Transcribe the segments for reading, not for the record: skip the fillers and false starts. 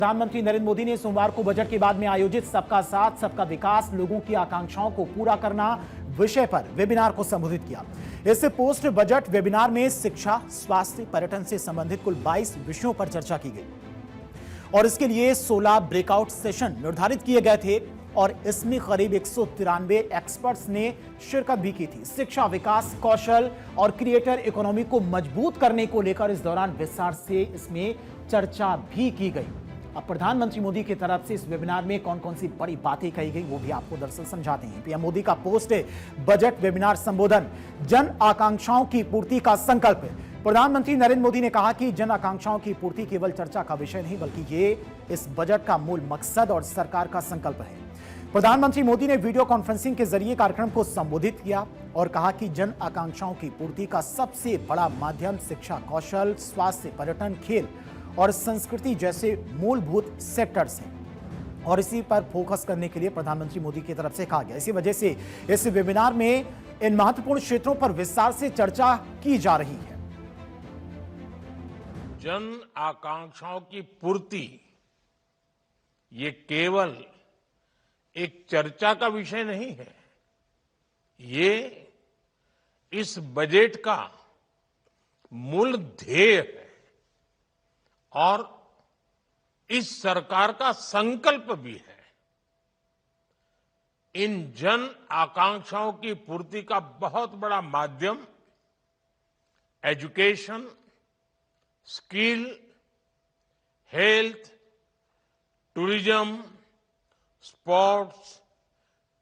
प्रधानमंत्री नरेंद्र मोदी ने सोमवार को बजट के बाद में आयोजित सबका साथ सबका विकास लोगों की आकांक्षाओं को पूरा करना विषय पर वेबिनार को संबोधित किया। इस पोस्ट बजट वेबिनार में शिक्षा, स्वास्थ्य, पर्यटन से संबंधित कुल 22 विषयों पर चर्चा की गई और इसके लिए 16 ब्रेकआउट सेशन निर्धारित किए गए थे और इसमें करीब 193 एक्सपर्ट्स ने शिरकत भी की थी। शिक्षा, विकास, कौशल और क्रिएटर इकोनॉमी को मजबूत करने को लेकर इस दौरान विस्तार से इसमें चर्चा भी की गई। अब प्रधानमंत्री मोदी की तरफ से इस वेबिनार में कौन कौन सी बड़ी बातें कही गई वो भी आपको दरअसल समझाते हैं। पीएम मोदी का पोस्ट बजट वेबिनार संबोधन, जन आकांक्षाओं की पूर्ति का संकल्प। प्रधानमंत्री नरेंद्र मोदी ने कहा कि जन आकांक्षाओं की पूर्ति केवल चर्चा का विषय नहीं बल्कि ये इस बजट का मूल मकसद और सरकार का संकल्प है। प्रधानमंत्री मोदी ने वीडियो कॉन्फ्रेंसिंग के जरिए कार्यक्रम को संबोधित किया और कहा कि जन आकांक्षाओं की पूर्ति का सबसे बड़ा माध्यम शिक्षा, कौशल, स्वास्थ्य, पर्यटन, खेल और संस्कृति जैसे मूलभूत सेक्टर्स हैं और इसी पर फोकस करने के लिए प्रधानमंत्री मोदी की तरफ से कहा गया। इसी वजह से इस वेबिनार में इन महत्वपूर्ण क्षेत्रों पर विस्तार से चर्चा की जा रही है। जन आकांक्षाओं की पूर्ति ये केवल एक चर्चा का विषय नहीं है, ये इस बजट का मूल ध्येय है और इस सरकार का संकल्प भी है। इन जन आकांक्षाओं की पूर्ति का बहुत बड़ा माध्यम education, skill, health, tourism, sports,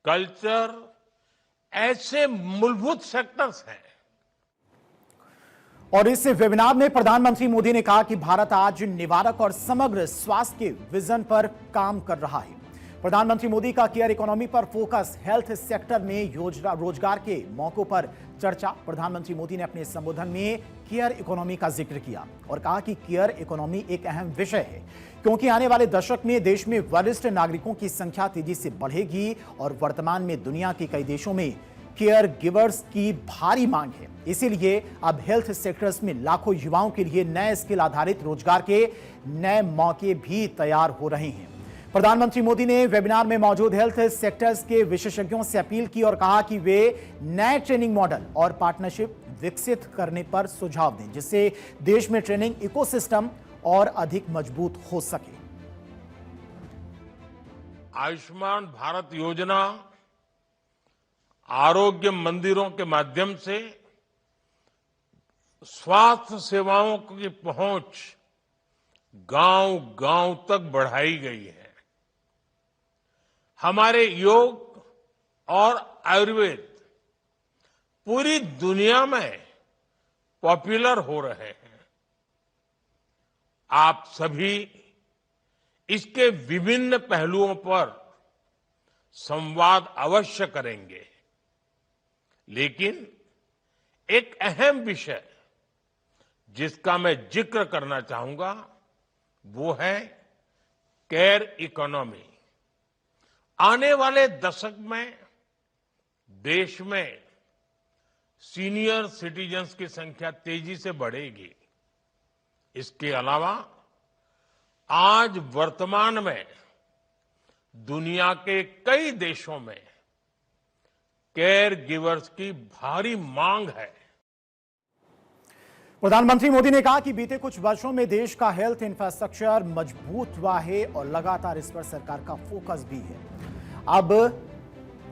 culture ऐसे मूलभूत सेक्टर्स हैं। और इस वेबिनार में प्रधानमंत्री मोदी ने कहा कि भारत आज निवारक और समग्र स्वास्थ्य के विजन पर काम कर रहा है। प्रधानमंत्री मोदी का केयर इकोनॉमी पर फोकस, हेल्थ सेक्टर में रोजगार के मौकों पर चर्चा। प्रधानमंत्री मोदी ने अपने संबोधन में केयर इकोनॉमी का जिक्र किया और कहा कि केयर इकोनॉमी एक अहम विषय है क्योंकि आने वाले दशक में देश में वरिष्ठ नागरिकों की संख्या तेजी से बढ़ेगी और वर्तमान में दुनिया के कई देशों में केयर गिवर्स की भारी मांग है। इसीलिए अब हेल्थ सेक्टर्स में लाखों युवाओं के लिए नए स्किल आधारित रोजगार के नए मौके भी तैयार हो रहे हैं। प्रधानमंत्री मोदी ने वेबिनार में मौजूद हेल्थ सेक्टर्स के विशेषज्ञों से अपील की और कहा कि वे नए ट्रेनिंग मॉडल और पार्टनरशिप विकसित करने पर सुझाव दें जिससे देश में ट्रेनिंग इकोसिस्टम और अधिक मजबूत हो सके। आयुष्मान भारत योजना आरोग्य मंदिरों के माध्यम से स्वास्थ्य सेवाओं की पहुंच गांव-गांव तक बढ़ाई गई है। हमारे योग और आयुर्वेद पूरी दुनिया में पॉपुलर हो रहे हैं। आप सभी इसके विभिन्न पहलुओं पर संवाद अवश्य करेंगे, लेकिन एक अहम विषय जिसका मैं जिक्र करना चाहूंगा वो है केयर इकोनॉमी। आने वाले दशक में देश में सीनियर सिटीजन्स की संख्या तेजी से बढ़ेगी। इसके अलावा आज वर्तमान में दुनिया के कई देशों में केयर गिवर्स की भारी मांग है। प्रधानमंत्री मोदी ने कहा कि बीते कुछ वर्षों में देश का हेल्थ इंफ्रास्ट्रक्चर मजबूत हुआ है और लगातार इस पर सरकार का फोकस भी है। अब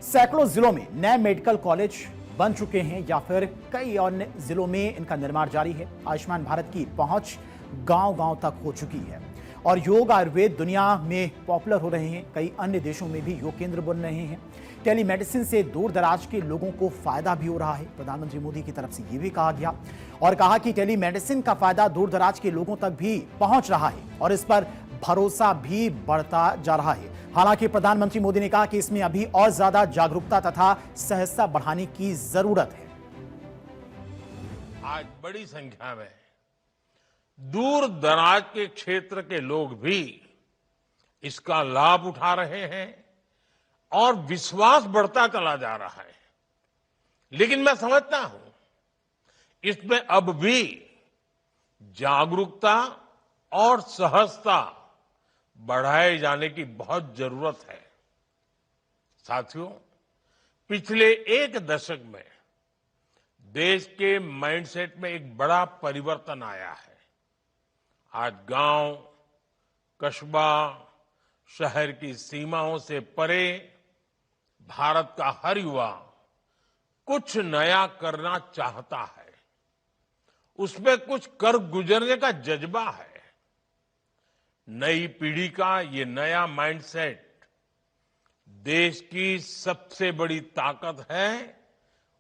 सैकड़ों जिलों में नए मेडिकल कॉलेज बन चुके हैं या फिर कई अन्य जिलों में इनका निर्माण जारी है। आयुष्मान भारत की पहुंच गांव-गांव तक हो चुकी है और योग, आयुर्वेद दुनिया में पॉपुलर हो रहे हैं। कई अन्य देशों में भी योग केंद्र बन रहे हैं। टेलीमेडिसिन से दूर दराज के लोगों को फायदा भी हो रहा है। प्रधानमंत्री मोदी की तरफ से यह भी कहा गया और कहा कि टेलीमेडिसिन का फायदा दूर दराज के लोगों तक भी पहुंच रहा है और इस पर भरोसा भी बढ़ता जा रहा है। हालांकि प्रधानमंत्री मोदी ने कहा कि इसमें अभी और ज्यादा जागरूकता तथा सहजता बढ़ाने की जरूरत है। आज बड़ी संख्या में दूर दराज के क्षेत्र के लोग भी इसका लाभ उठा रहे हैं और विश्वास बढ़ता चला जा रहा है। लेकिन मैं समझता हूं इसमें अब भी जागरूकता और सहजता बढ़ाए जाने की बहुत जरूरत है। साथियों, पिछले एक दशक में देश के माइंडसेट में एक बड़ा परिवर्तन आया है। आज गांव, कस्बा, शहर की सीमाओं से परे भारत का हर युवा कुछ नया करना चाहता है। उसमें कुछ कर गुजरने का जज्बा है। नई पीढ़ी का ये नया माइंडसेट देश की सबसे बड़ी ताकत है,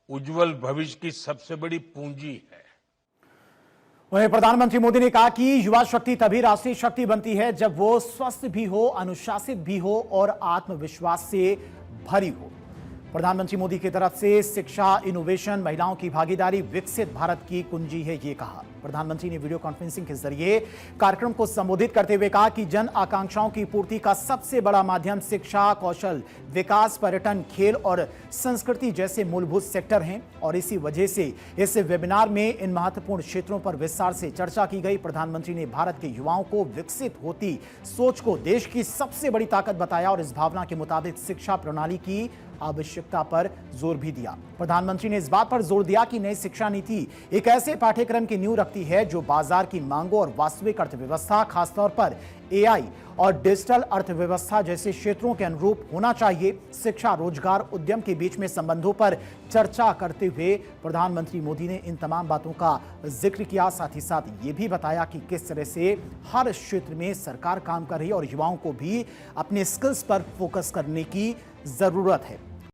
उज्जवल भविष्य की सबसे बड़ी पूंजी है। वहीं प्रधानमंत्री मोदी ने कहा कि युवा शक्ति तभी राष्ट्रीय शक्ति बनती है जब वो स्वस्थ भी हो, अनुशासित भी हो और आत्मविश्वास से भरी हो। प्रधानमंत्री मोदी की तरफ से शिक्षा, इनोवेशन, महिलाओं की भागीदारी विकसित भारत की कुंजी है, ये कहा। प्रधानमंत्री ने वीडियो कॉन्फ्रेंसिंग के जरिए कार्यक्रम को संबोधित करते हुए कहा कि जन आकांक्षाओं की पूर्ति का सबसे बड़ा माध्यम शिक्षा, कौशल विकास, पर्यटन, खेल और संस्कृति जैसे मूलभूत सेक्टर हैं और इसी वजह से इस वेबिनार में इन महत्वपूर्ण क्षेत्रों पर विस्तार से चर्चा की गई। प्रधानमंत्री ने भारत के युवाओं को विकसित होती सोच को देश की सबसे बड़ी ताकत बताया और इस भावना के मुताबिक शिक्षा प्रणाली की आवश्यकता पर जोर भी दिया। प्रधानमंत्री ने इस बात पर जोर दिया कि नई शिक्षा नीति एक ऐसे पाठ्यक्रम की नींव रखती है जो बाजार की मांगों और वास्तविक अर्थव्यवस्था, खासतौर पर एआई और डिजिटल अर्थव्यवस्था जैसे क्षेत्रों के अनुरूप होना चाहिए। शिक्षा, रोजगार, उद्यम के बीच में संबंधों पर चर्चा करते हुए प्रधानमंत्री मोदी ने इन तमाम बातों का जिक्र किया। साथ ही साथ ये भी बताया कि किस तरह से हर क्षेत्र में सरकार काम कर रही है और युवाओं को भी अपने स्किल्स पर फोकस करने की जरूरत है।